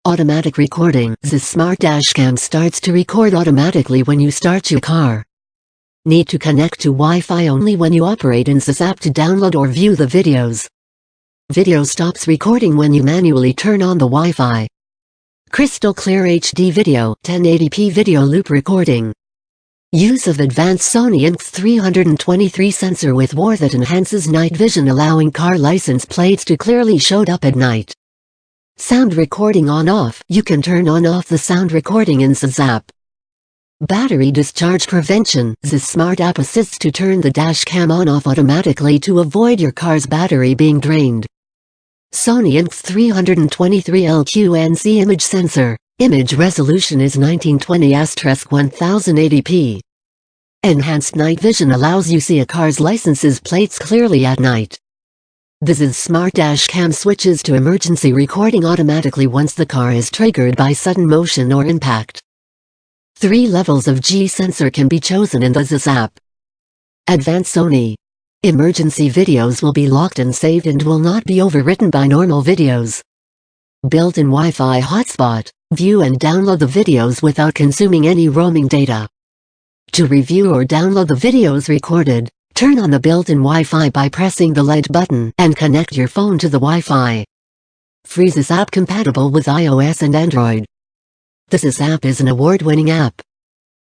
Automatic recording. ZUS Smart Dash Cam starts to record automatically when you start your car. Need to connect to Wi-Fi only when you operate in ZUS App to download or view the videos. Video stops recording when you manually turn on the Wi-Fi. Crystal clear HD video, 1080p video loop recording. Use of advanced Sony IMX323 Sensor with WiFi that enhances night vision, allowing car license plates to clearly show up at night. Sound recording on-off. You can turn on-off the sound recording in ZUS App. Battery discharge prevention. ZUS Smart App assists to turn the dash cam on-off automatically to avoid your car's battery being drained. Sony IMX323 LQNC image sensor. Image resolution is 1920x1080p. Enhanced night vision allows you see a car's license plates clearly at night. The ZUS Smart Dash Cam switches to emergency recording automatically once the car is triggered by sudden motion or impact. 3 levels of G sensor can be chosen in the ZUS App. Advanced Sony. Emergency videos will be locked and saved and will not be overwritten by normal videos. Built-in Wi-Fi hotspot. View and download the videos without consuming any roaming data. To review or download the videos recorded, turn on the built-in Wi-Fi by pressing the LED button and connect your phone to the Wi-Fi. Free ZUS App compatible with iOS and Android. The ZUS App is an award-winning app.